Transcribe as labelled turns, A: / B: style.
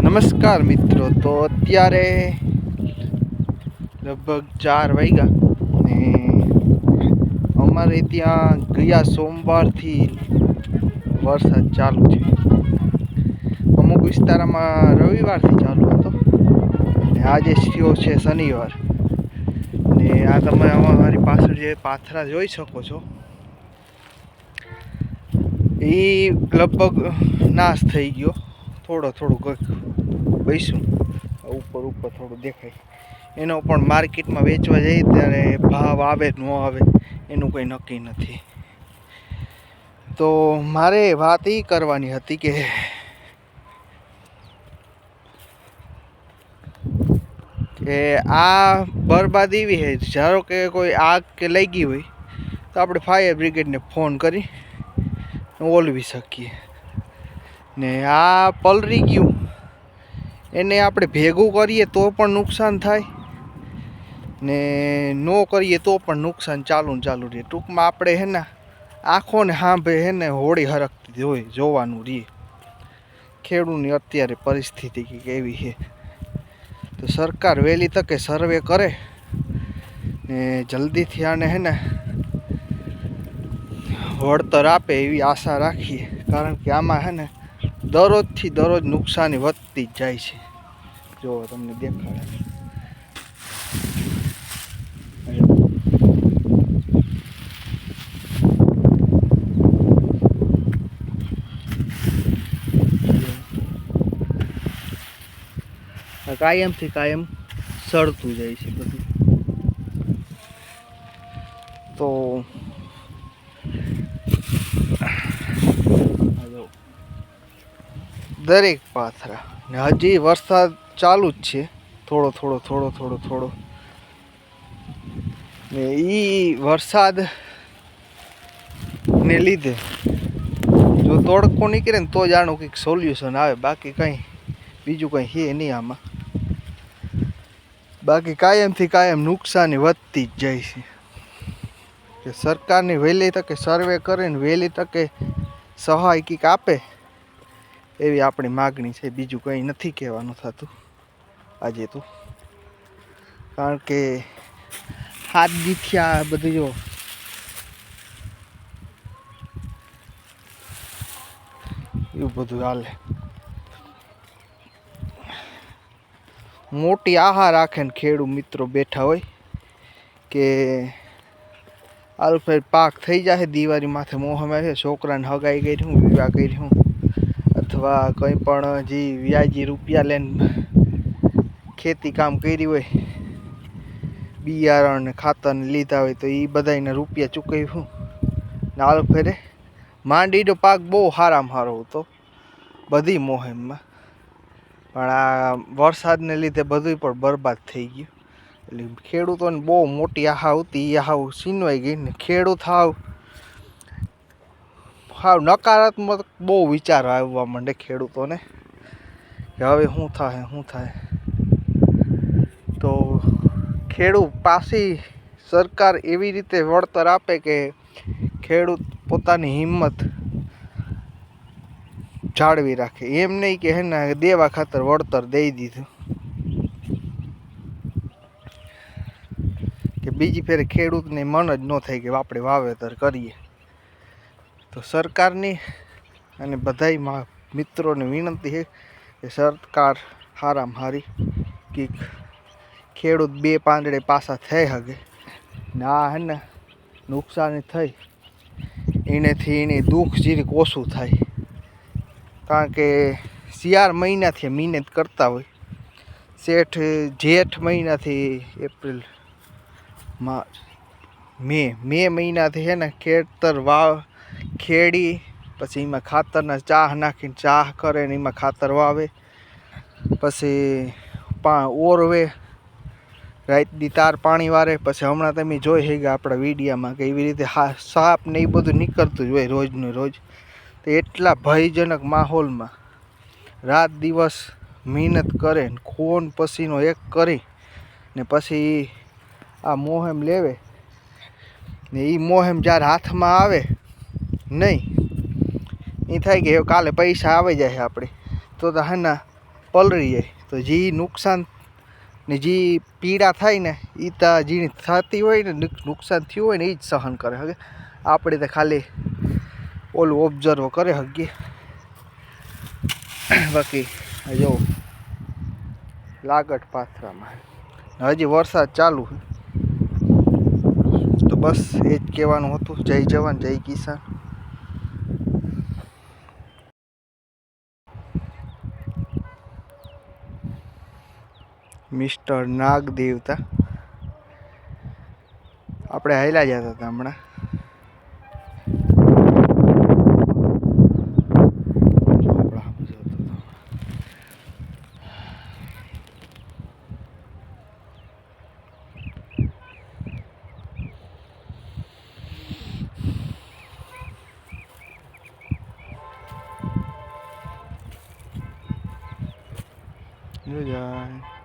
A: નમસ્કાર મિત્રો, તો અત્યારે લગભગ 4 વાગ્યા ને અમારે ત્યાં ગયા સોમવારથી વરસાદ ચાલુ છે. અમુક વિસ્તારમાં રવિવારથી ચાલુ હતો ને આજે થયો છે શનિવાર. ને આ તમે અમારી પાછળ જે પાથરા જોઈ શકો છો એ લગભગ નાશ થઈ ગયો. થોડું બેસું ઉપર થોડું દેખાય. એનો પણ માર્કેટમાં વેચવા જઈએ ત્યારે ભાવ આવે ન આવે એનું કંઈ નક્કી નથી. તો મારે વાત એ કરવાની હતી કે આ બરબાદી એવી છે, ધારો કે કોઈ આગ કે લઈ ગઈ હોય તો આપણે ફાયર બ્રિગેડને ફોન કરી ઓલવી શકીએ. ને આ પલરી ગયું એને આપણે ભેગું કરીએ તો પણ નુકસાન થાય ને ન કરીએ તો પણ નુકસાન ચાલુ રહે. ટૂંકમાં આપણે આંખોને સાંભળે હોળી હરકતી હોય જોવાનું રહે. ખેડૂતની અત્યારે પરિસ્થિતિ કેવી છે, તો સરકાર વહેલી તકે સર્વે કરે ને જલ્દીથી આને વળતર આપે એવી આશા રાખીએ. કારણ કે આમાં દરરોજથી દરરોજ નુકસાની વધતી જ જાય છે. જો તમને દેખાડે કાયમથી કાયમ સડતું જાય છે બધું. તો દરેક પાથરા ને હજી વરસાદ ચાલુ જ છે, થોડો ને એ વરસાદ ને લીધે જો તડકો નીકળે ને તો જ આનું કંઈક સોલ્યુશન આવે. બાકી કંઈ બીજું કંઈ છે નહીં આમાં. બાકી કાયમથી કાયમ નુકસાની વધતી જ જાય છે. કે સરકારની વહેલી તકે સર્વે કરીને વહેલી તકે સહાય કંઈક આપે એવી આપણી માગણી છે. બીજું કંઈ નથી કહેવાનું થતું આજે તો. કારણ કે હાથ દીઠ્યા બધું જો એવું બધું હાલે. મોટી આહાર રાખે ને ખેડૂત મિત્રો બેઠા હોય કે આલુ ફેર પાક થઈ જાય દિવાળી માથે મોહમ આવે, છોકરાને હગાઈ કર્યું, વિવાહ કર્યું, અથવા કંઈ પણ જે વ્યાજી રૂપિયા લઈને ખેતી કામ કરી હોય, બિયારણ ને ખાતરને લીધા હોય તો એ બધાને રૂપિયા ચૂકવ્યું ને આલુ ફેરે માંડીનો પાક બહુ સારામાં સારો હતો બધી મોહેમમાં. પણ આ વરસાદને લીધે બધું પણ બરબાદ થઈ ગયું. એટલે ખેડૂતોને બહુ મોટી આહા હતી, એ આહા છીનવાઈ ગઈ ને ખેડૂત હાવ નકારાત્મક બહુ વિચારો આવવા માંડે ખેડૂતોને કે હવે શું થાય. તો ખેડૂત પાછી સરકાર એવી રીતે વળતર આપે કે ખેડૂત પોતાની હિંમત જાળવી રાખે. એમ નહીં કે દેવા ખાતર વળતર દઈ દીધું કે બીજી ફેરે ખેડૂતને મન જ ન થાય કે આપણે વાવેતર કરીએ. તો સરકારની અને બધાય મિત્રોને વિનંતી છે કે સરકાર હારામાં હારી કંઈક ખેડૂત બે પાંદડે પાછા થઈ શકે ને આ નુકસાની થઈ એનેથી એને દુઃખ જીરીક ઓછું થાય. કારણ કે શિયાળ મહિનાથી મહેનત કરતા હોય, જેઠ મહિનાથી એપ્રિલ મે મહિનાથી ખેતર ખેડી પછી એમાં ખાતરના ચાહ નાખીને ચાહ કરે ને એમાં ખાતર વાવે, પછી ઓરવે, રાતની તાર પાણી વારે. પછી હમણાં તમે જોઈ ગયા આપણા વિડીયામાં કે એવી રીતે સાપ ને એ બધું નીકળતું જ હોય રોજનું રોજ. તો એટલા ભયજનક માહોલમાં રાત દિવસ મહેનત કરે ને ખૂન પસીનો એક કરી ને પછી આ મોહેમ લેવે ને એ મોહેમ જ્યારે હાથમાં આવે નહીં એ થાય કે કાલે પૈસા આવી જાય આપણે તો પલળી જાય તો જે નુકસાન ને જે પીડા થાય ને એ તો જેની થતી હોય ને નુકસાન થયું હોય ને એ જ સહન કરે હવે આપણે તો ખાલી ઓલું ઓબ્ઝર્વ કરે હગીએ બાકી જો લાગટ પાથરામાં હજી વરસાદ ચાલુ તો બસ એ જ કહેવાનું હતું. જય જવાન જય કિસાન. મિસ્ટર નાગ દેવતા આપણે હાલ્યા જતા હતા હમણાં. જાય